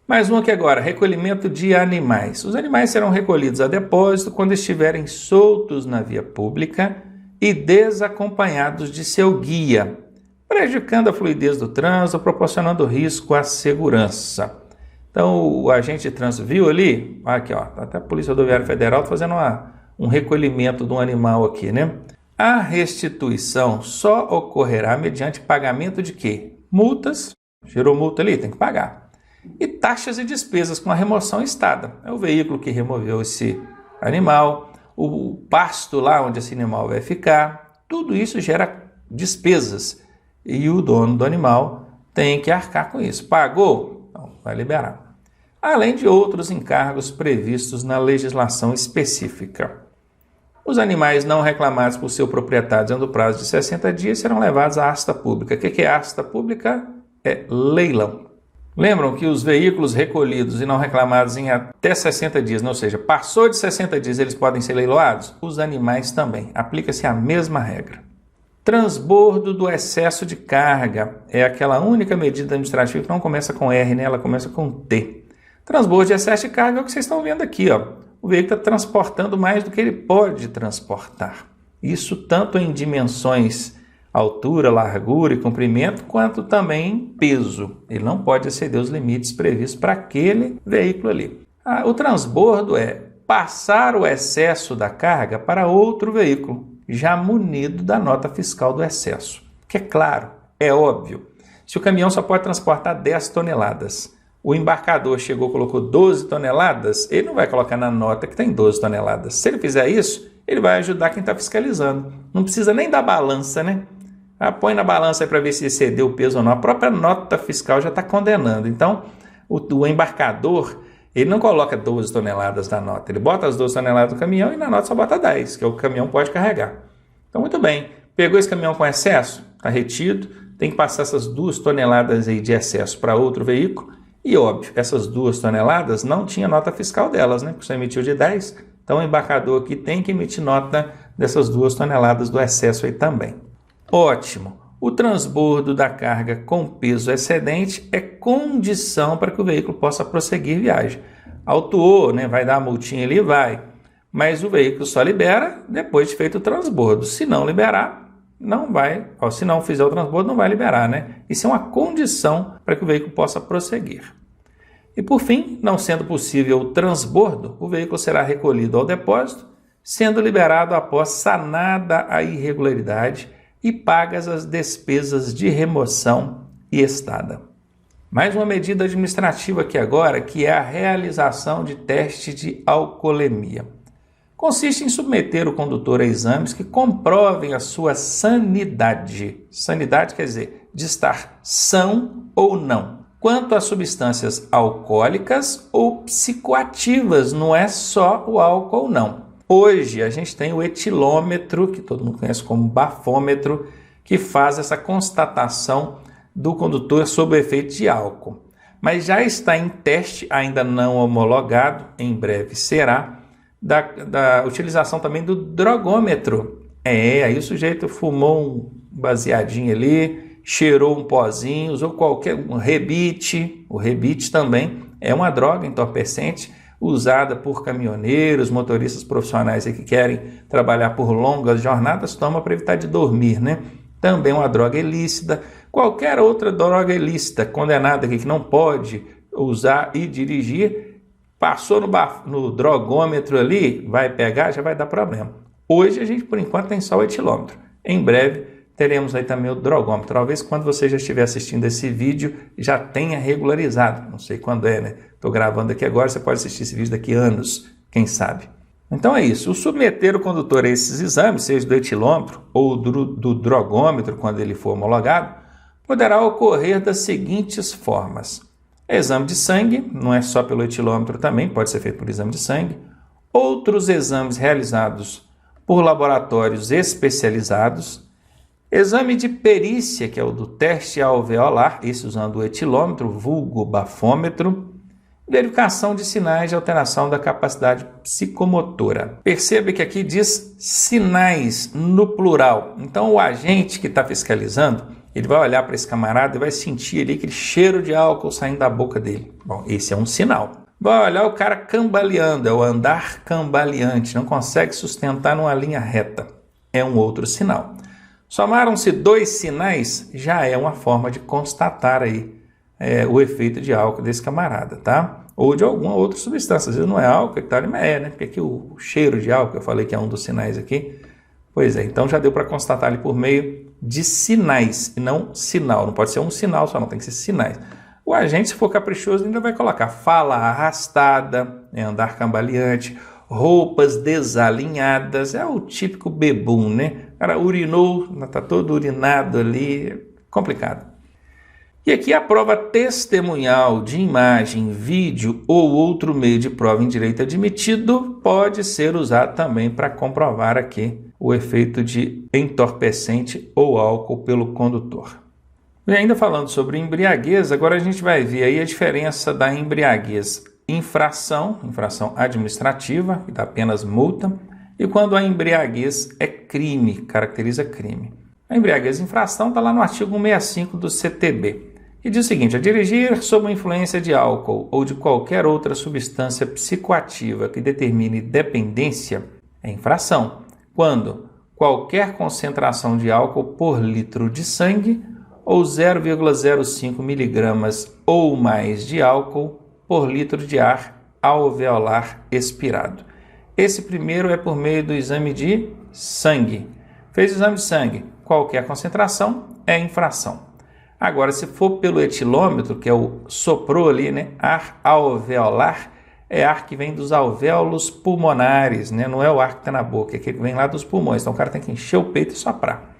Mais um aqui agora, recolhimento de animais. Os animais serão recolhidos a depósito quando estiverem soltos na via pública e desacompanhados de seu guia, prejudicando a fluidez do trânsito, proporcionando risco à segurança. Então, o agente de trânsito viu ali, aqui ó, até a Polícia Rodoviária Federal fazendo um recolhimento de um animal aqui, né? A restituição só ocorrerá mediante pagamento de quê? Multas, gerou multa ali, tem que pagar. E taxas e despesas com a remoção estada. É o veículo que removeu esse animal, o pasto lá onde esse animal vai ficar, tudo isso gera despesas e o dono do animal tem que arcar com isso. Pagou? Não, vai liberar. Além de outros encargos previstos na legislação específica. Os animais não reclamados por seu proprietário dentro do prazo de 60 dias serão levados à asta pública. O que é asta pública? É leilão. Lembram que os veículos recolhidos e não reclamados em até 60 dias, ou seja, passou de 60 dias, eles podem ser leiloados? Os animais também. Aplica-se a mesma regra. Transbordo do excesso de carga é aquela única medida administrativa que não começa com R, né? Ela começa com T. Transbordo de excesso de carga é o que vocês estão vendo aqui, ó. O veículo está transportando mais do que ele pode transportar. Isso tanto em dimensões altura, largura e comprimento, quanto também peso. Ele não pode exceder os limites previstos para aquele veículo ali. O transbordo é passar o excesso da carga para outro veículo, já munido da nota fiscal do excesso. Que é claro, é óbvio. Se o caminhão só pode transportar 10 toneladas, o embarcador chegou e colocou 12 toneladas, ele não vai colocar na nota que tem 12 toneladas. Se ele fizer isso, ele vai ajudar quem está fiscalizando. Não precisa nem da balança, né? Põe na balança para ver se excedeu o peso ou não. A própria nota fiscal já está condenando. Então, o embarcador, ele não coloca 12 toneladas na nota. Ele bota as 12 toneladas do caminhão e na nota só bota 10, que é o que o caminhão pode carregar. Então, muito bem. Pegou esse caminhão com excesso? Está retido. Tem que passar essas 2 toneladas aí de excesso para outro veículo. E, óbvio, essas 2 toneladas não tinha nota fiscal delas, né? Porque só emitiu de 10. Então, o embarcador aqui tem que emitir nota dessas 2 toneladas do excesso aí também. Ótimo! O transbordo da carga com peso excedente é condição para que o veículo possa prosseguir viagem. Autuou, né? Vai dar a multinha ali? Vai. Mas o veículo só libera depois de feito o transbordo. Se não liberar, não vai. Se não fizer o transbordo, não vai liberar, né? Isso é uma condição para que o veículo possa prosseguir. E por fim, não sendo possível o transbordo, o veículo será recolhido ao depósito, sendo liberado após sanada a irregularidade e pagas as despesas de remoção e estada. Mais uma medida administrativa aqui agora, que é a realização de teste de alcoolemia. Consiste em submeter o condutor a exames que comprovem a sua sanidade. Sanidade quer dizer de estar são ou não. Quanto às substâncias alcoólicas ou psicoativas, não é só o álcool não. Hoje a gente tem o etilômetro, que todo mundo conhece como bafômetro, que faz essa constatação do condutor sob o efeito de álcool. Mas já está em teste, ainda não homologado, em breve será, da utilização também do drogômetro. Aí o sujeito fumou um baseadinho ali, cheirou um pozinho, usou um rebite. O rebite também é uma droga entorpecente, usada por caminhoneiros, motoristas profissionais que querem trabalhar por longas jornadas, toma para evitar de dormir, né? Também uma droga ilícita. Qualquer outra droga ilícita condenada aqui que não pode usar e dirigir, passou no drogômetro ali, vai pegar, já vai dar problema. Hoje a gente, por enquanto, tem só o etilômetro. Em breve teremos aí também o drogômetro. Talvez quando você já estiver assistindo esse vídeo, já tenha regularizado. Não sei quando é, né? Estou gravando aqui agora, você pode assistir esse vídeo daqui a anos, quem sabe. Então é isso. O submeter o condutor a esses exames, seja do etilômetro ou do drogômetro, quando ele for homologado, poderá ocorrer das seguintes formas. Exame de sangue, não é só pelo etilômetro também, pode ser feito por exame de sangue. Outros exames realizados por laboratórios especializados. Exame de perícia, que é o do teste alveolar, esse usando o etilômetro, vulgo bafômetro. Verificação de sinais de alteração da capacidade psicomotora. Perceba que aqui diz sinais no plural. Então o agente que está fiscalizando, ele vai olhar para esse camarada e vai sentir ali aquele cheiro de álcool saindo da boca dele. Bom, esse é um sinal. Vai olhar o cara cambaleando, é o andar cambaleante, não consegue sustentar numa linha reta. É um outro sinal. Somaram-se 2 sinais, já é uma forma de constatar aí o efeito de álcool desse camarada, tá? Ou de alguma outra substância. Às vezes não é álcool que tá ali, mas né? Porque aqui o cheiro de álcool, eu falei que é um dos sinais aqui. Pois é, então já deu para constatar ali por meio de sinais e não sinal. Não pode ser um sinal só, não, tem que ser sinais. O agente, se for caprichoso, ainda vai colocar fala arrastada, andar cambaleante, roupas desalinhadas, é o típico bebum, né? O cara urinou, tá todo urinado ali, complicado. E aqui a prova testemunhal de imagem, vídeo ou outro meio de prova em direito admitido pode ser usado também para comprovar aqui o efeito de entorpecente ou álcool pelo condutor. E ainda falando sobre embriaguez, agora a gente vai ver aí a diferença da embriaguez infração administrativa, que dá apenas multa, e quando a embriaguez é crime, caracteriza crime. A embriaguez infração está lá no artigo 165 do CTB, que diz o seguinte: a dirigir sob a influência de álcool ou de qualquer outra substância psicoativa que determine dependência é infração, quando qualquer concentração de álcool por litro de sangue ou 0,05 miligramas ou mais de álcool por litro de ar alveolar expirado. Esse primeiro é por meio do exame de sangue. Fez o exame de sangue, qualquer concentração é infração. Agora, se for pelo etilômetro, que é o soprou ali, né? Ar alveolar, é ar que vem dos alvéolos pulmonares, né? Não é o ar que está na boca, é aquele que vem lá dos pulmões. Então o cara tem que encher o peito e soprar.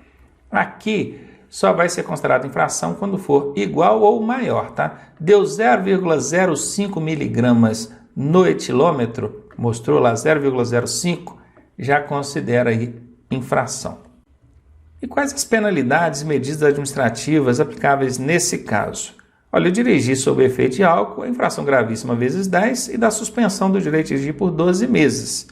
Aqui só vai ser considerado infração quando for igual ou maior, tá? Deu 0,05 miligramas no etilômetro, mostrou lá 0,05, já considera aí infração. E quais as penalidades e medidas administrativas aplicáveis nesse caso? Olha, eu dirigi sob efeito de álcool, infração gravíssima vezes 10 e da suspensão do direito de dirigir por 12 meses.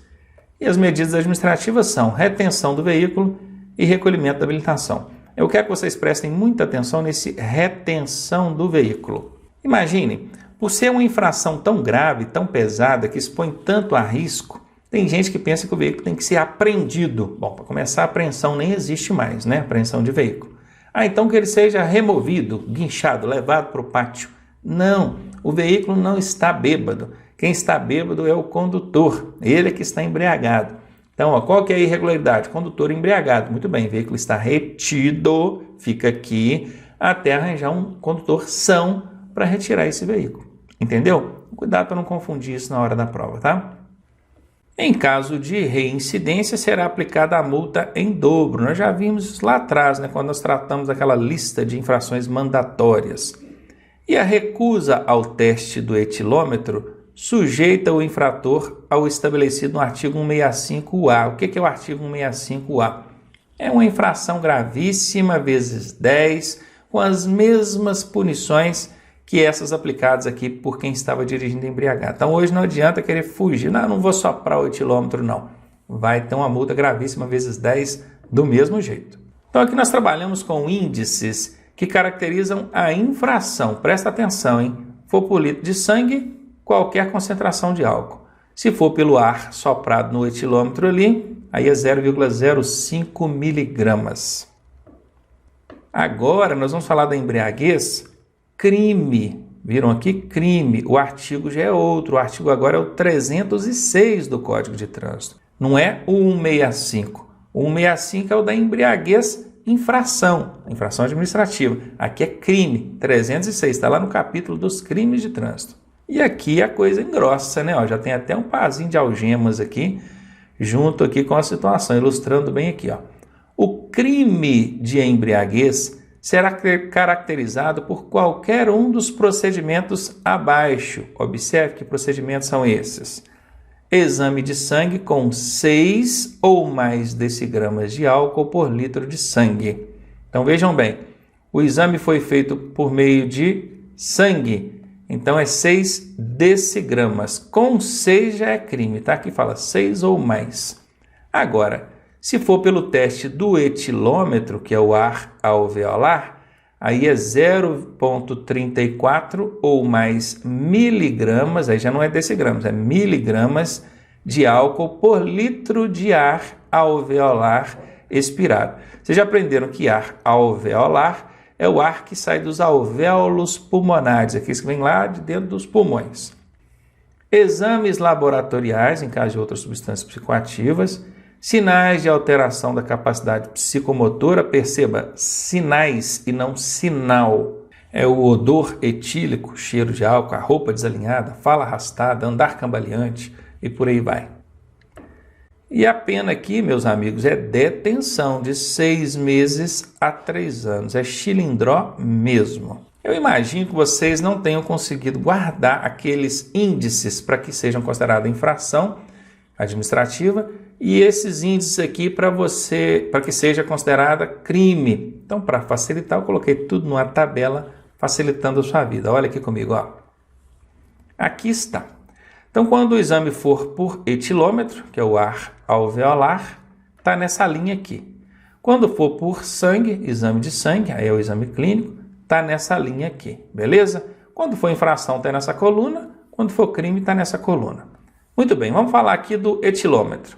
E as medidas administrativas são retenção do veículo e recolhimento da habilitação. Eu quero que vocês prestem muita atenção nesse retenção do veículo. Imagine, por ser uma infração tão grave, tão pesada, que expõe tanto a risco, tem gente que pensa que o veículo tem que ser apreendido. Bom, para começar, a apreensão nem existe mais, né? Apreensão de veículo. Então que ele seja removido, guinchado, levado para o pátio. Não, o veículo não está bêbado. Quem está bêbado é o condutor, ele é que está embriagado. Então, qual que é a irregularidade? Condutor embriagado. Muito bem, o veículo está retido, fica aqui, até arranjar um condutor são para retirar esse veículo. Entendeu? Cuidado para não confundir isso na hora da prova, tá? Em caso de reincidência, será aplicada a multa em dobro. Nós já vimos isso lá atrás, né, quando nós tratamos daquela lista de infrações mandatórias. E a recusa ao teste do etilômetro sujeita o infrator ao estabelecido no artigo 165A. O que é o artigo 165A? É uma infração gravíssima vezes 10, com as mesmas punições que essas aplicadas aqui por quem estava dirigindo embriagado. Então hoje não adianta querer fugir. Não vou soprar o etilômetro, não. Vai ter uma multa gravíssima vezes 10 do mesmo jeito. Então aqui nós trabalhamos com índices que caracterizam a infração. Presta atenção, hein? For por litro de sangue, qualquer concentração de álcool. Se for pelo ar soprado no etilômetro ali, aí é 0,05 miligramas. Agora nós vamos falar da embriaguez. Crime, viram aqui? Crime. O artigo já é outro. O artigo agora é o 306 do Código de Trânsito. Não é o 165. O 165 é o da embriaguez infração, infração administrativa. Aqui é crime. 306, está lá no capítulo dos crimes de trânsito. E aqui a coisa engrossa, né? Já tem até um parzinho de algemas aqui, junto aqui com a situação, ilustrando bem aqui. O crime de embriaguez será caracterizado por qualquer um dos procedimentos abaixo. Observe que procedimentos são esses. Exame de sangue com 6 ou mais decigramas de álcool por litro de sangue. Então vejam bem, o exame foi feito por meio de sangue Então é 6 decigramas. Com 6 já é crime, tá? Aqui fala 6 ou mais. Agora, se for pelo teste do etilômetro, que é o ar alveolar, aí é 0,34 ou mais miligramas, aí já não é decigramas, é miligramas de álcool por litro de ar alveolar expirado. Vocês já aprenderam que ar alveolar é o ar que sai dos alvéolos pulmonares, aqueles que vêm lá de dentro dos pulmões. Exames laboratoriais, em caso de outras substâncias psicoativas, sinais de alteração da capacidade psicomotora, perceba, sinais e não sinal. É o odor etílico, cheiro de álcool, a roupa desalinhada, fala arrastada, andar cambaleante e por aí vai. E a pena aqui, meus amigos, é detenção de 6 meses a 3 anos. É chilindró mesmo. Eu imagino que vocês não tenham conseguido guardar aqueles índices para que sejam considerados infração administrativa e esses índices aqui para que seja considerada crime. Então, para facilitar, eu coloquei tudo numa tabela facilitando a sua vida. Olha aqui comigo, ó. Aqui está. Então, quando o exame for por etilômetro, que é o ar alveolar, está nessa linha aqui. Quando for por sangue, exame de sangue, aí é o exame clínico, está nessa linha aqui, beleza? Quando for infração, está nessa coluna. Quando for crime, está nessa coluna. Muito bem, vamos falar aqui do etilômetro.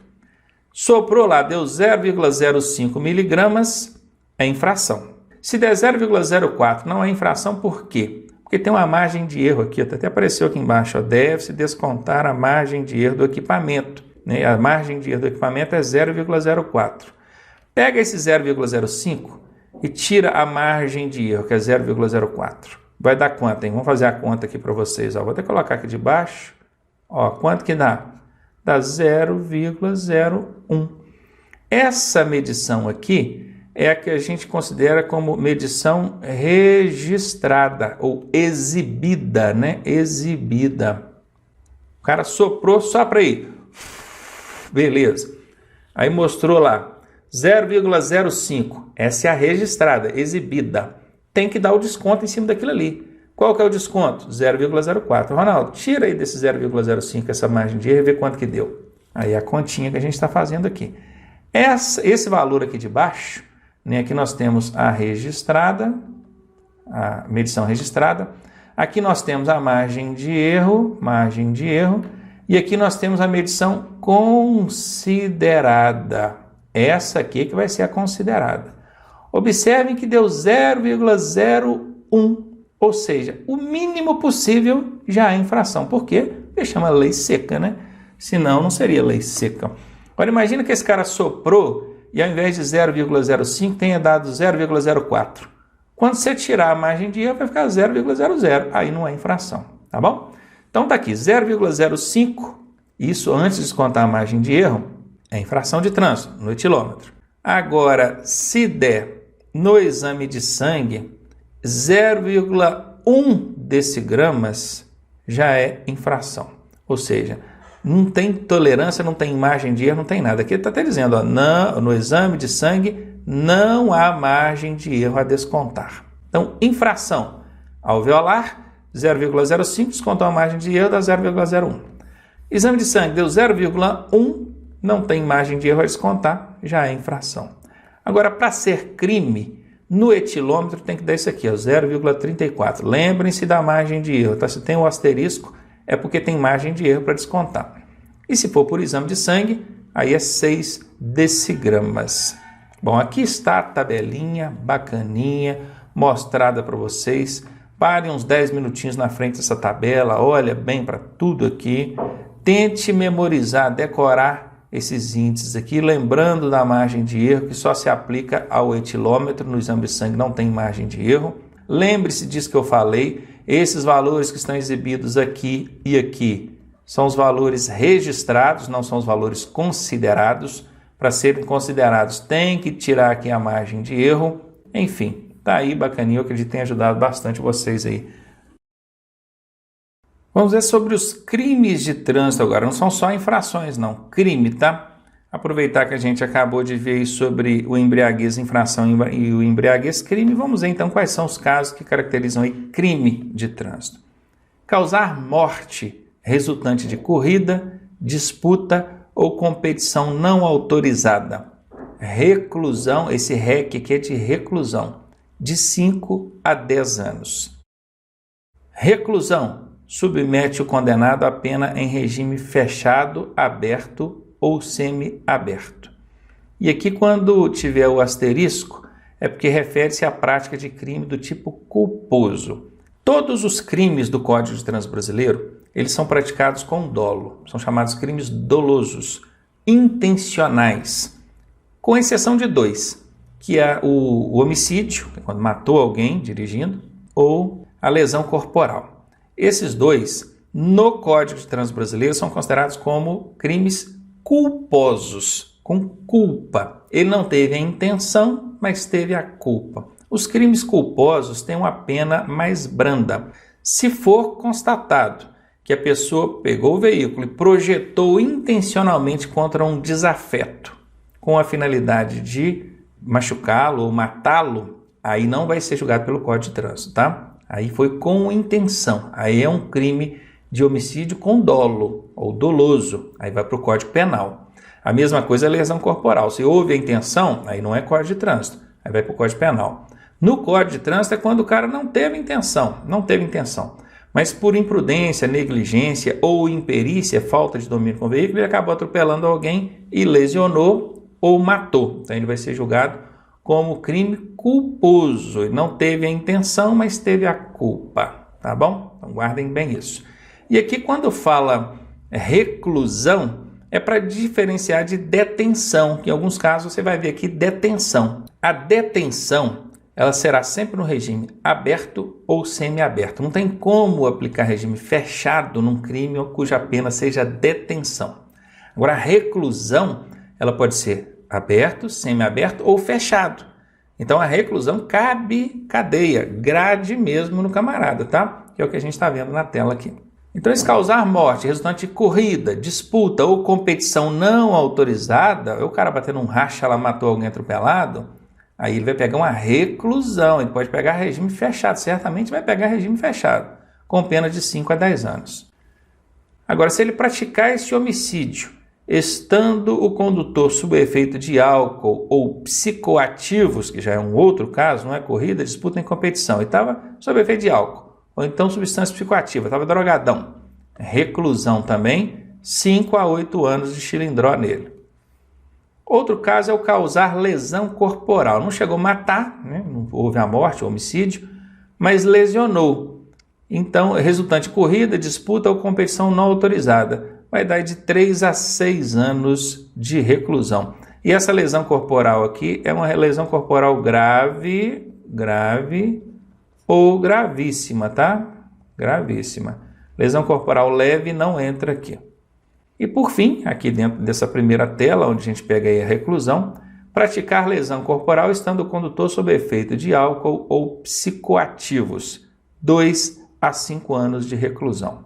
Soprou lá, deu 0,05 miligramas, é infração. Se der 0,04, não é infração, por quê? Porque tem uma margem de erro aqui, até apareceu aqui embaixo, deve-se descontar a margem de erro do equipamento. Né? A margem de erro do equipamento é 0,04. Pega esse 0,05 e tira a margem de erro, que é 0,04. Vai dar quanto, hein? Vamos fazer a conta aqui para vocês. Ó. Vou até colocar aqui de baixo. Ó, quanto que dá? Dá 0,01. Essa medição aqui é a que a gente considera como medição registrada ou exibida, né? Exibida. O cara soprou, sopra aí. Beleza. Aí mostrou lá 0,05. Essa é a registrada, exibida. Tem que dar o desconto em cima daquilo ali. Qual que é o desconto? 0,04. Ronaldo, tira aí desse 0,05 essa margem de erro e vê quanto que deu. Aí a continha que a gente está fazendo aqui. Esse valor aqui de baixo, né, aqui nós temos a registrada, a medição registrada. Aqui nós temos a margem de erro, e aqui nós temos a medição considerada. Essa aqui que vai ser a considerada. Observem que deu 0,01, ou seja, o mínimo possível já é infração. Por quê? Porque chama lei seca, né? Senão não seria lei seca. Agora imagina que esse cara soprou e ao invés de 0,05 tenha dado 0,04. Quando você tirar a margem de erro vai ficar 0,00. Aí não é infração, tá bom? Então tá aqui 0,05, isso antes de descontar a margem de erro, é infração de trânsito no etilômetro. Agora, se der no exame de sangue 0,1 decigramas, já é infração. Ou seja, não tem tolerância, não tem margem de erro, não tem nada. Aqui está até dizendo, ó, não, no exame de sangue não há margem de erro a descontar. Então, infração alveolar, 0,05, descontou a margem de erro, dá 0,01. Exame de sangue deu 0,1, não tem margem de erro a descontar, já é infração. Agora, para ser crime, no etilômetro tem que dar isso aqui, 0,34. Lembrem-se da margem de erro, tá? Se tem o asterisco, é porque tem margem de erro para descontar. E se for por exame de sangue, aí é 6 decigramas. Bom, aqui está a tabelinha bacaninha, mostrada para vocês. Parem uns 10 minutinhos na frente dessa tabela, olha bem para tudo aqui. Tente memorizar, decorar esses índices aqui, lembrando da margem de erro, que só se aplica ao etilômetro, no exame de sangue não tem margem de erro. Lembre-se disso que eu falei, esses valores que estão exibidos aqui e aqui são os valores registrados, não são os valores considerados. Para serem considerados, tem que tirar aqui a margem de erro. Enfim, tá aí bacaninha, eu acredito que tem ajudado bastante vocês aí. Vamos ver sobre os crimes de trânsito agora. Não são só infrações, não. Crime, tá? Aproveitar que a gente acabou de ver sobre o embriaguez infração e o embriaguez crime, vamos ver então quais são os casos que caracterizam aí crime de trânsito. Causar morte resultante de corrida, disputa ou competição não autorizada. Reclusão, esse REC aqui é de reclusão, de 5 a 10 anos. Reclusão, submete o condenado à pena em regime fechado, aberto ou semi-aberto. E aqui, quando tiver o asterisco, é porque refere-se à prática de crime do tipo culposo. Todos os crimes do Código de Trânsito Brasileiro, eles são praticados com dolo, são chamados crimes dolosos, intencionais, com exceção de 2, que é o homicídio, que é quando matou alguém dirigindo, ou a lesão corporal. Esses 2, no Código de Trânsito Brasileiro, são considerados como crimes culposos, com culpa. Ele não teve a intenção, mas teve a culpa. Os crimes culposos têm uma pena mais branda. Se for constatado que a pessoa pegou o veículo e projetou intencionalmente contra um desafeto, com a finalidade de machucá-lo ou matá-lo, aí não vai ser julgado pelo Código de Trânsito, tá? Aí foi com intenção, aí é um crime de homicídio com dolo ou doloso, aí vai para o Código Penal. A mesma coisa é lesão corporal, se houve a intenção, aí não é Código de Trânsito, aí vai para o Código Penal. No Código de Trânsito é quando o cara não teve intenção, mas por imprudência, negligência ou imperícia, falta de domínio com o veículo, ele acabou atropelando alguém e lesionou ou matou. Então ele vai ser julgado como crime culposo. Ele não teve a intenção, mas teve a culpa, tá bom? Então guardem bem isso. E aqui quando fala reclusão, é para diferenciar de detenção, que em alguns casos você vai ver aqui detenção. A detenção, ela será sempre no regime aberto ou semiaberto. Não tem como aplicar regime fechado num crime cuja pena seja detenção. Agora, a reclusão, ela pode ser aberto, semiaberto ou fechado. Então, a reclusão cabe cadeia, grade mesmo no camarada, tá? Que é o que a gente está vendo na tela aqui. Então, se causar morte resultante de corrida, disputa ou competição não autorizada, o cara batendo um racha lá, matou alguém atropelado, aí ele vai pegar uma reclusão, ele pode pegar regime fechado, certamente vai pegar regime fechado, com pena de 5 a 10 anos. Agora, se ele praticar esse homicídio, estando o condutor sob efeito de álcool ou psicoativos, que já é um outro caso, não é corrida, disputa nem competição, ele estava sob efeito de álcool, ou então substância psicoativa, estava drogadão, reclusão também, 5 a 8 anos de chilindró nele. Outro caso é o causar lesão corporal. Não chegou a matar, né? Não houve a morte, o homicídio, mas lesionou. Então, resultante de corrida, disputa ou competição não autorizada. Vai dar de 3 a 6 anos de reclusão. E essa lesão corporal aqui é uma lesão corporal grave ou gravíssima, tá? Gravíssima. Lesão corporal leve não entra aqui. E por fim, aqui dentro dessa primeira tela, onde a gente pega aí a reclusão, praticar lesão corporal estando o condutor sob efeito de álcool ou psicoativos, 2 a 5 anos de reclusão.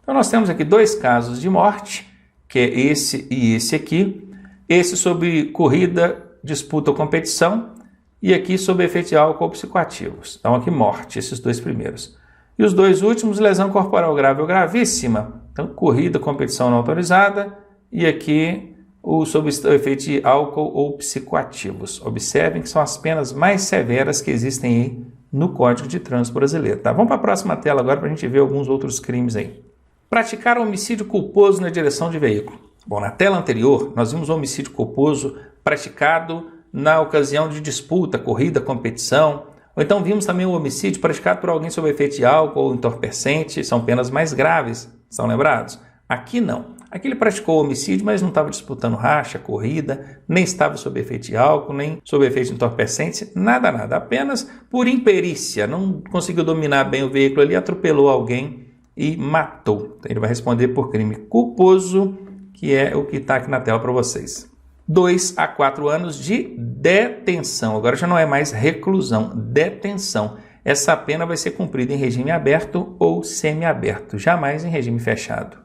Então nós temos aqui 2 casos de morte, que é esse e esse aqui. Esse sob corrida, disputa ou competição, e aqui sob efeito de álcool ou psicoativos. Então aqui morte, esses 2 primeiros. E os 2 últimos, lesão corporal grave ou gravíssima. Então, corrida, competição não autorizada, e aqui o sob efeito de álcool ou psicoativos. Observem que são as penas mais severas que existem aí no Código de Trânsito Brasileiro. Tá? Vamos para a próxima tela agora para a gente ver alguns outros crimes aí. Praticar homicídio culposo na direção de veículo. Bom, na tela anterior, nós vimos o homicídio culposo praticado na ocasião de disputa, corrida, competição. Ou então vimos também o homicídio praticado por alguém sob efeito de álcool ou entorpecente. São penas mais graves. Estão lembrados? Aqui não. Aqui ele praticou homicídio, mas não estava disputando racha, corrida, nem estava sob efeito de álcool, nem sob efeito de entorpecente, nada. Apenas por imperícia, não conseguiu dominar bem o veículo ali, atropelou alguém e matou. Então ele vai responder por crime culposo, que é o que está aqui na tela para vocês. 2 a 4 anos de detenção. Agora já não é mais reclusão, detenção. Essa pena vai ser cumprida em regime aberto ou semiaberto, jamais em regime fechado.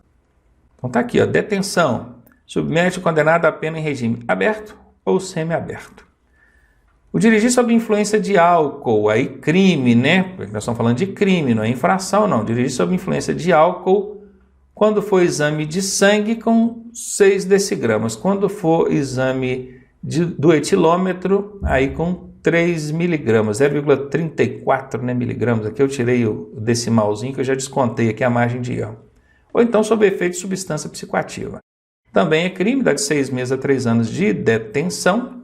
Então tá aqui, ó, detenção. Submete o condenado à pena em regime aberto ou semiaberto. O dirigir sob influência de álcool, aí crime, né? Porque nós estamos falando de crime, não é infração, não. Dirigir sob influência de álcool quando for exame de sangue com 6 decigramas. Quando for exame do etilômetro, aí com 3 miligramas, 0,34 né, miligramas. Aqui eu tirei o decimalzinho que eu já descontei aqui a margem de erro. Ou então sob efeito de substância psicoativa. Também é crime, dá de 6 meses a 3 anos de detenção.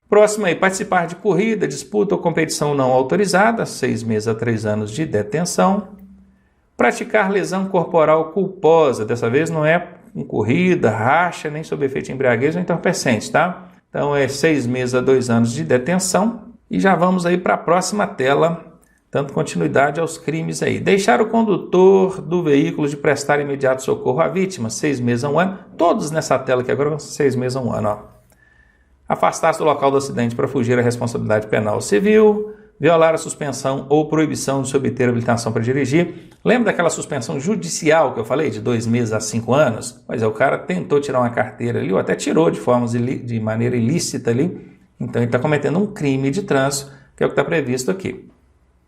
Próximo aí, participar de corrida, disputa ou competição não autorizada, 6 meses a 3 anos de detenção. Praticar lesão corporal culposa, dessa vez não é com corrida, racha, nem sob efeito de embriaguez ou entorpecente, tá? Então é 6 meses a 2 anos de detenção. E já vamos aí para a próxima tela, dando continuidade aos crimes aí. Deixar o condutor do veículo de prestar imediato socorro à vítima, 6 meses a 1 ano. Todos nessa tela aqui agora vão ser 6 meses a 1 ano, ó. Afastar-se do local do acidente para fugir à responsabilidade penal civil, violar a suspensão ou proibição de se obter habilitação para dirigir. Lembra daquela suspensão judicial que eu falei, de 2 meses a 5 anos? Pois é, o cara tentou tirar uma carteira ali, ou até tirou de maneira ilícita ali, então ele está cometendo um crime de trânsito, que é o que está previsto aqui.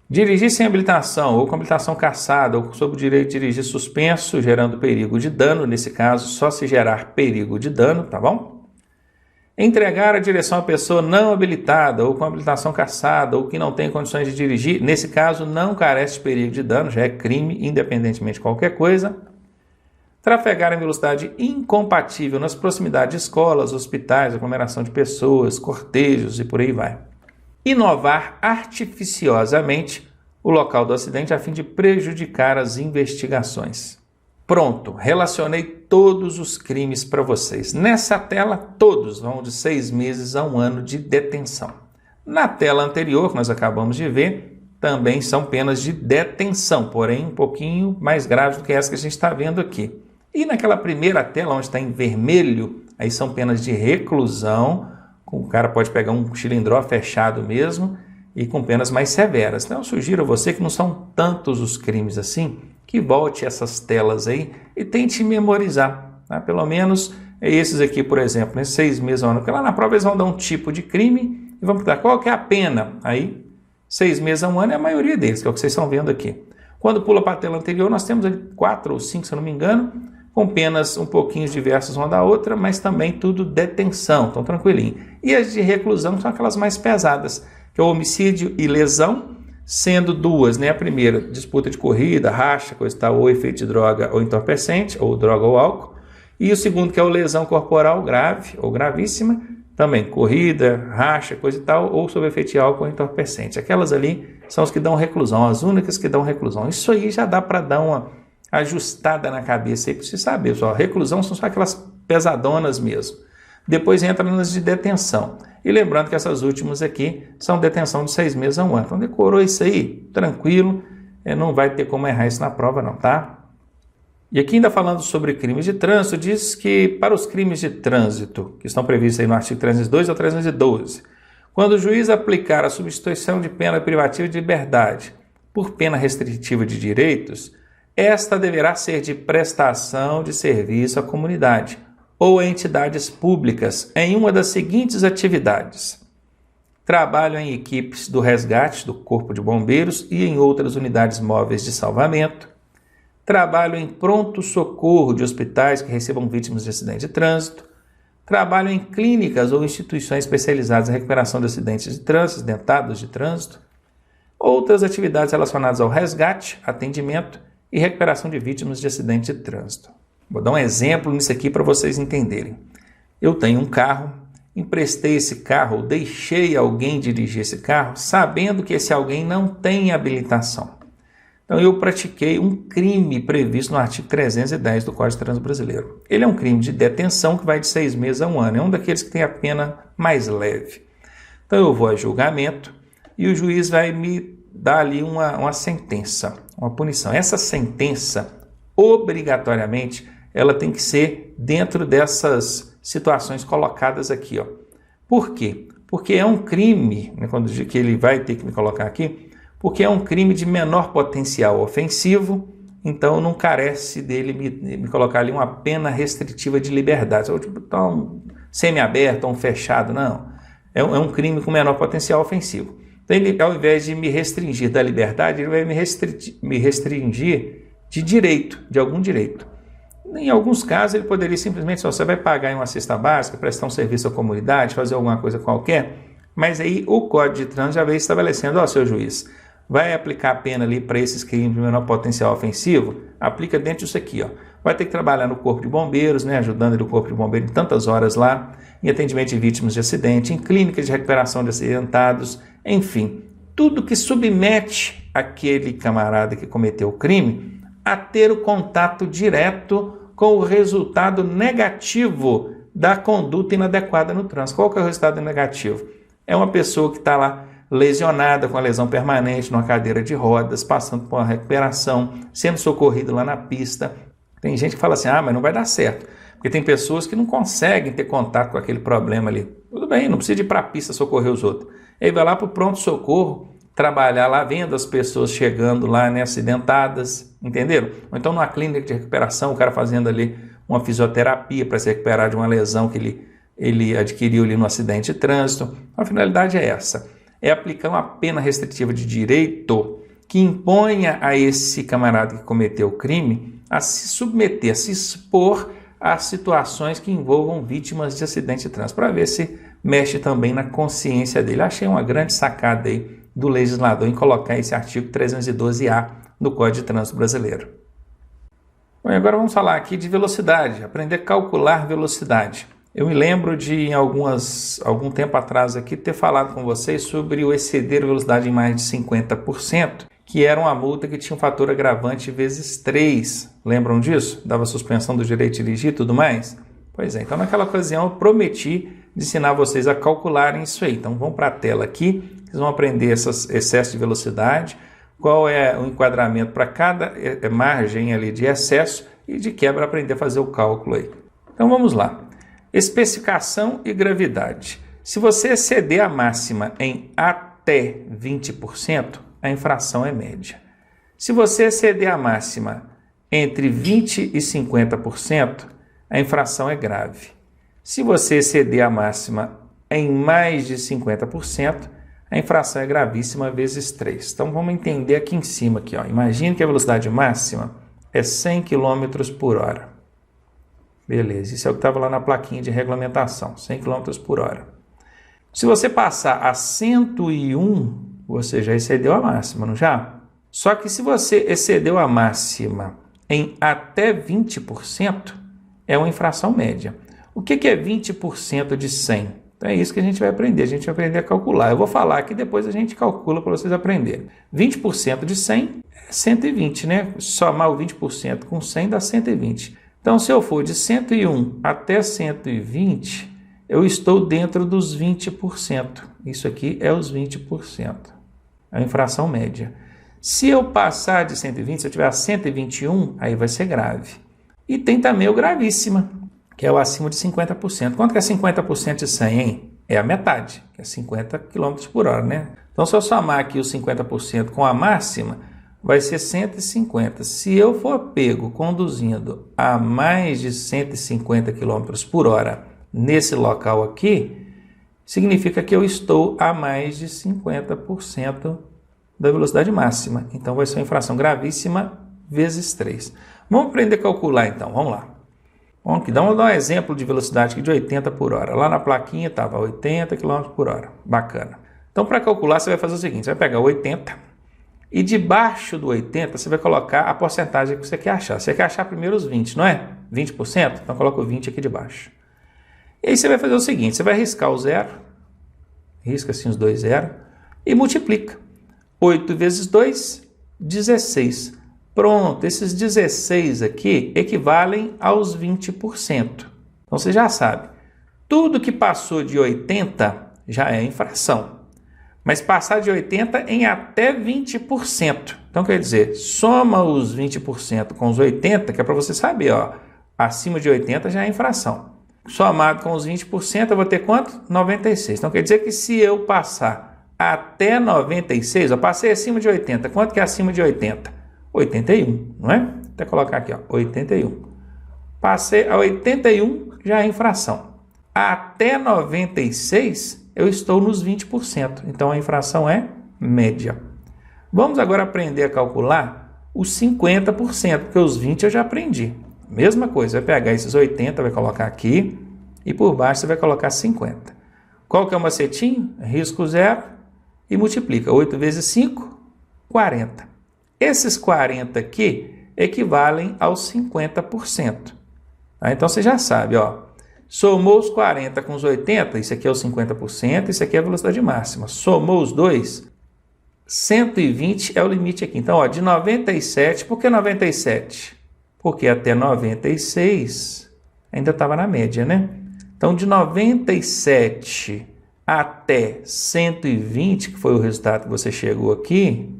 Dirigir sem habilitação ou com habilitação cassada ou sob o direito de dirigir suspenso, gerando perigo de dano, nesse caso só se gerar perigo de dano, tá bom? Entregar a direção à pessoa não habilitada ou com habilitação cassada ou que não tem condições de dirigir, nesse caso não carece de perigo de dano, já é crime, independentemente de qualquer coisa. Trafegar em velocidade incompatível nas proximidades de escolas, hospitais, aglomeração de pessoas, cortejos e por aí vai. Inovar artificiosamente o local do acidente a fim de prejudicar as investigações. Pronto, relacionei todos os crimes para vocês. Nessa tela, todos vão de 6 meses a 1 ano de detenção. Na tela anterior, que nós acabamos de ver, também são penas de detenção, porém um pouquinho mais graves do que essa que a gente está vendo aqui. E naquela primeira tela, onde está em vermelho, aí são penas de reclusão, o cara pode pegar um chilindró fechado mesmo, e com penas mais severas. Então eu sugiro a você que não são tantos os crimes assim, que volte essas telas aí e tente memorizar, tá? Pelo menos esses aqui, por exemplo, né? 6 meses ao ano, porque lá na prova eles vão dar um tipo de crime e vão perguntar qual que é a pena. Aí 6 meses a 1 ano é a maioria deles, que é o que vocês estão vendo aqui. Quando pula para a tela anterior, nós temos ali 4 ou 5, se eu não me engano, com penas um pouquinho diversas uma da outra, mas também tudo detenção, então tranquilinho. E as de reclusão são aquelas mais pesadas, que é o homicídio e lesão, sendo 2, né? A primeira, disputa de corrida, racha, coisa e tal, ou efeito de droga ou entorpecente, ou droga ou álcool. E o segundo, que é o lesão corporal grave ou gravíssima, também corrida, racha, coisa e tal, ou sob efeito de álcool ou entorpecente. Aquelas ali são as que dão reclusão, as únicas que dão reclusão. Isso aí já dá para dar uma ajustada na cabeça aí para você saber. Só, reclusão são só aquelas pesadonas mesmo. Depois entra nas de detenção. E lembrando que essas últimas aqui são detenção de 6 meses a 1 ano. Então decorou isso aí, tranquilo, não vai ter como errar isso na prova não, tá? E aqui ainda falando sobre crimes de trânsito, diz que para os crimes de trânsito, que estão previstos aí no artigo 302 ou 312, quando o juiz aplicar a substituição de pena privativa de liberdade por pena restritiva de direitos, esta deverá ser de prestação de serviço à comunidade ou a entidades públicas em uma das seguintes atividades: trabalho em equipes do resgate do Corpo de Bombeiros e em outras unidades móveis de salvamento, trabalho em pronto-socorro de hospitais que recebam vítimas de acidente de trânsito, trabalho em clínicas ou instituições especializadas em recuperação de acidentes de trânsito, acidentados de trânsito, outras atividades relacionadas ao resgate, atendimento e recuperação de vítimas de acidente de trânsito. Vou dar um exemplo nisso aqui para vocês entenderem. Eu tenho um carro, emprestei esse carro, deixei alguém dirigir esse carro, sabendo que esse alguém não tem habilitação. Então eu pratiquei um crime previsto no artigo 310 do Código de Trânsito Brasileiro. Ele é um crime de detenção que vai de 6 meses a 1 ano. É um daqueles que tem a pena mais leve. Então eu vou a julgamento e o juiz vai me dar ali uma sentença, uma punição. Essa sentença, obrigatoriamente, ela tem que ser dentro dessas situações colocadas aqui, ó. Por quê? Porque é um crime, né, quando que ele vai ter que me colocar aqui, porque é um crime de menor potencial ofensivo, então não carece dele me colocar ali uma pena restritiva de liberdade, ou tipo, um semi-aberto ou um fechado, não. é um crime com menor potencial ofensivo. Então, ele, ao invés de me restringir da liberdade, ele vai me restringir de direito, de algum direito. Em alguns casos, ele poderia simplesmente, você vai pagar em uma cesta básica, prestar um serviço à comunidade, fazer alguma coisa qualquer, mas aí o Código de Trânsito já veio estabelecendo, seu juiz, vai aplicar a pena ali para esses crimes de menor potencial ofensivo? Aplica dentro disso aqui, Vai ter que trabalhar no Corpo de Bombeiros, né, ajudando o Corpo de Bombeiros em tantas horas lá, em atendimento de vítimas de acidente, em clínicas de recuperação de acidentados, enfim, tudo que submete aquele camarada que cometeu o crime a ter o contato direto com o resultado negativo da conduta inadequada no trânsito. Qual que é o resultado negativo? É uma pessoa que está lá lesionada, com a lesão permanente, numa cadeira de rodas, passando por uma recuperação, sendo socorrido lá na pista. Tem gente que fala assim, mas não vai dar certo, porque tem pessoas que não conseguem ter contato com aquele problema ali. Tudo bem, não precisa de ir para a pista socorrer os outros. Aí vai lá para o pronto-socorro, trabalhar lá, vendo as pessoas chegando lá, né, acidentadas, entenderam? Ou então numa clínica de recuperação, o cara fazendo ali uma fisioterapia para se recuperar de uma lesão que ele adquiriu ali no acidente de trânsito. A finalidade é essa, é aplicar uma pena restritiva de direito que imponha a esse camarada que cometeu o crime a se submeter, a se expor a situações que envolvam vítimas de acidente de trânsito, para ver se mexe também na consciência dele. Achei uma grande sacada aí do legislador em colocar esse artigo 312-A no Código de Trânsito Brasileiro. Bom, agora vamos falar aqui de velocidade, aprender a calcular velocidade. Eu me lembro de, algum tempo atrás aqui, ter falado com vocês sobre o exceder a velocidade em mais de 50%, que era uma multa que tinha um fator agravante vezes 3. Lembram disso? Dava suspensão do direito de dirigir e tudo mais? Pois é, então naquela ocasião eu prometi de ensinar vocês a calcularem isso aí. Então vamos para a tela aqui, vocês vão aprender esses excessos de velocidade, qual é o enquadramento para cada margem ali de excesso e de quebra aprender a fazer o cálculo aí. Então vamos lá. Especificação e gravidade. Se você exceder a máxima em até 20%, a infração é média. Se você exceder a máxima entre 20% e 50%, a infração é grave. Se você exceder a máxima em mais de 50%, a infração é gravíssima vezes 3. Então vamos entender aqui em cima. Aqui, Imagine que a velocidade máxima é 100 km por hora. Beleza, isso é o que estava lá na plaquinha de regulamentação, 100 km por hora. Se você passar a 101, você já excedeu a máxima, não já? Só que se você excedeu a máxima em até 20%, é uma infração média. O que é 20% de 100? Então é isso que a gente vai aprender. A gente vai aprender a calcular. Eu vou falar aqui, depois a gente calcula para vocês aprenderem. 20% de 100 é 120, né? Somar o 20% com 100 dá 120. Então, se eu for de 101 até 120, eu estou dentro dos 20%. Isso aqui é os 20%. É a infração média. Se eu passar de 120, se eu tiver a 121, aí vai ser grave. E tem também o gravíssima, que é o acima de 50%. Quanto que é 50% de 100, hein? É a metade, que é 50 km por hora, né? Então, se eu somar aqui os 50% com a máxima, vai ser 150. Se eu for pego conduzindo a mais de 150 km por hora nesse local aqui, significa que eu estou a mais de 50% da velocidade máxima. Então, vai ser uma infração gravíssima vezes 3. Vamos aprender a calcular, então. Vamos lá. Vamos dar um exemplo de velocidade aqui de 80 por hora. Lá na plaquinha estava 80 km por hora. Bacana. Então, para calcular, você vai fazer o seguinte. Você vai pegar o 80 e debaixo do 80 você vai colocar a porcentagem que você quer achar. Você quer achar primeiro os 20, não é? 20%? Então, coloca o 20 aqui debaixo. E aí você vai fazer o seguinte. Você vai riscar o zero. Risca assim os dois zeros. E multiplica. 8 vezes 2, 16. Pronto, esses 16 aqui equivalem aos 20%. Então você já sabe, tudo que passou de 80 já é infração. Mas passar de 80 em até 20%. Então quer dizer, soma os 20% com os 80, que é para você saber, acima de 80 já é infração. Somado com os 20%, eu vou ter quanto? 96. Então quer dizer que se eu passar até 96, eu passei acima de 80. Quanto que é acima de 80? 81, não é? Até colocar aqui, 81. Passei a 81, já é infração. Até 96 eu estou nos 20%. Então, a infração é média. Vamos agora aprender a calcular os 50%, porque os 20 eu já aprendi. Mesma coisa, vai pegar esses 80, vai colocar aqui, e por baixo você vai colocar 50. Qual que é o macetinho? Risco zero e multiplica. 8 vezes 5, 40. Esses 40 aqui equivalem aos 50%. Tá? Então você já sabe, ó, somou os 40 com os 80, isso aqui é os 50%, isso aqui é a velocidade máxima. Somou os dois, 120 é o limite aqui. Então, ó, de 97, por que 97? Porque até 96 ainda estava na média, né? Então, de 97 até 120, que foi o resultado que você chegou aqui,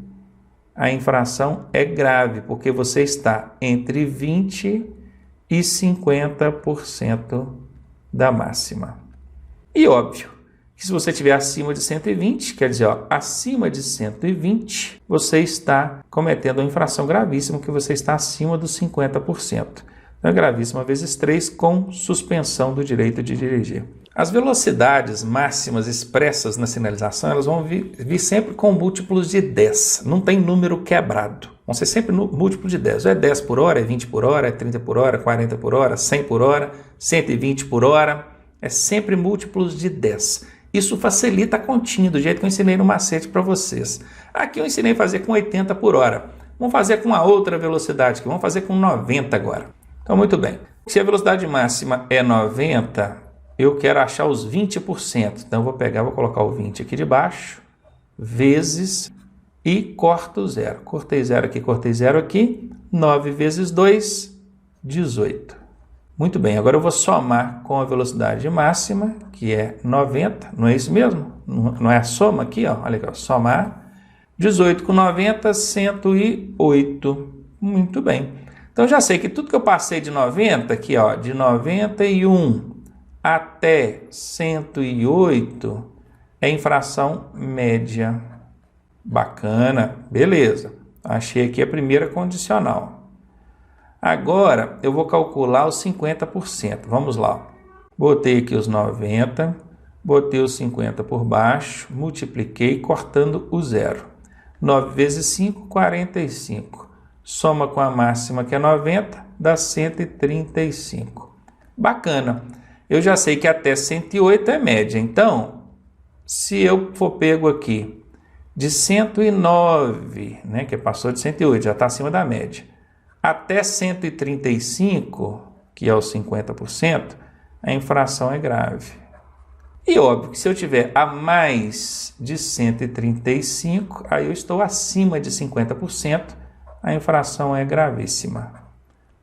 a infração é grave, porque você está entre 20% e 50% da máxima. E óbvio que se você estiver acima de 120, quer dizer, ó, acima de 120, você está cometendo uma infração gravíssima, que você está acima dos 50%. Então, é gravíssima vezes 3, com suspensão do direito de dirigir. As velocidades máximas expressas na sinalização, elas vão vir sempre com múltiplos de 10. Não tem número quebrado. Vão ser sempre múltiplo de 10. Ou é 10 por hora, é 20 por hora, é 30 por hora, 40 por hora, 100 por hora, 120 por hora. É sempre múltiplos de 10. Isso facilita a continha, do jeito que eu ensinei no macete para vocês. Aqui eu ensinei a fazer com 80 por hora. Vamos fazer com a outra velocidade, que vamos fazer com 90 agora. Então, muito bem. Se a velocidade máxima é 90, eu quero achar os 20%. Então, eu vou pegar, vou colocar o 20 aqui de baixo, vezes, e corto o zero. Cortei zero aqui. 9 vezes 2, 18. Muito bem, agora eu vou somar com a velocidade máxima, que é 90, não é isso mesmo? Não é a soma aqui, ó, olha aqui, ó, somar, 18 com 90, 108. Muito bem. Então, já sei que tudo que eu passei de 90, aqui, ó, de 91 até 108, é infração média. Bacana, beleza. Achei aqui a primeira condicional. Agora, eu vou calcular os 50%. Vamos lá. Botei aqui os 90, botei os 50 por baixo, multipliquei, cortando o zero. 9 vezes 5, 45. Soma com a máxima, que é 90, dá 135. Bacana. Eu já sei que até 108 é média. Então, se eu for pego aqui de 109, né, que passou de 108, já está acima da média, até 135, que é os 50%, a infração é grave. E óbvio que se eu tiver a mais de 135, aí eu estou acima de 50%, a infração é gravíssima.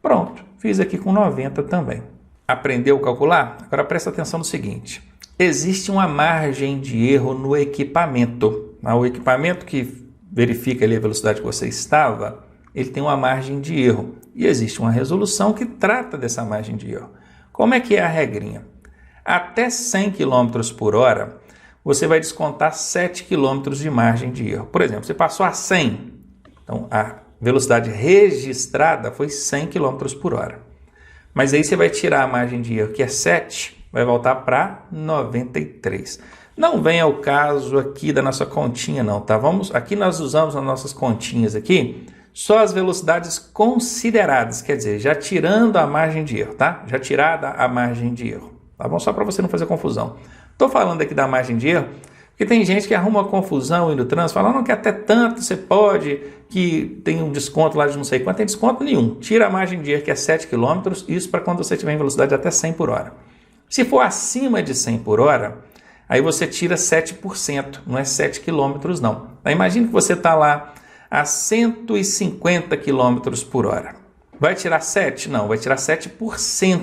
Pronto, fiz aqui com 90 também. Aprendeu a calcular? Agora presta atenção no seguinte. Existe uma margem de erro no equipamento. O equipamento que verifica ali a velocidade que você estava, ele tem uma margem de erro. E existe uma resolução que trata dessa margem de erro. Como é que é a regrinha? Até 100 km por hora, você vai descontar 7 km de margem de erro. Por exemplo, você passou a 100. Então, a velocidade registrada foi 100 km por hora. Mas aí você vai tirar a margem de erro, que é 7, vai voltar para 93. Não vem ao caso aqui da nossa continha, não, tá? Aqui nós usamos nas nossas continhas aqui só as velocidades consideradas, quer dizer, já tirando a margem de erro, tá? Já tirada a margem de erro, tá bom? Só para você não fazer confusão. Estou falando aqui da margem de erro, porque tem gente que arruma uma confusão aí no trânsito, falando que até tanto você pode, que tem um desconto lá de não sei quanto, tem desconto nenhum. Tira a margem de erro, que é 7 km, isso para quando você tiver em velocidade até 100 por hora. Se for acima de 100 por hora, aí você tira 7%, não é 7 km não. Aí imagine que você está lá a 150 km por hora. Vai tirar 7? Não, vai tirar 7%.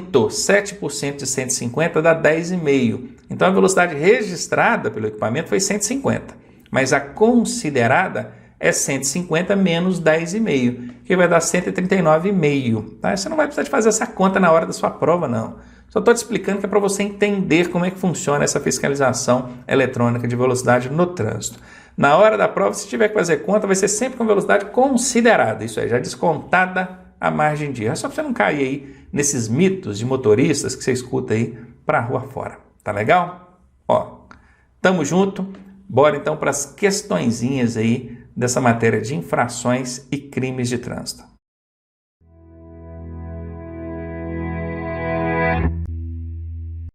7% de 150 dá 10,5. Então a velocidade registrada pelo equipamento foi 150, mas a considerada é 150 menos 10,5, que vai dar 139,5. Tá? Você não vai precisar de fazer essa conta na hora da sua prova, não. Só estou te explicando que é para você entender como é que funciona essa fiscalização eletrônica de velocidade no trânsito. Na hora da prova, se tiver que fazer conta, vai ser sempre com velocidade considerada. Isso aí, já descontada a margem de erro. É só para você não cair aí nesses mitos de motoristas que você escuta aí para a rua fora. Tá legal? Ó, Tamo junto? Bora então para as questõezinhas aí dessa matéria de infrações e crimes de trânsito.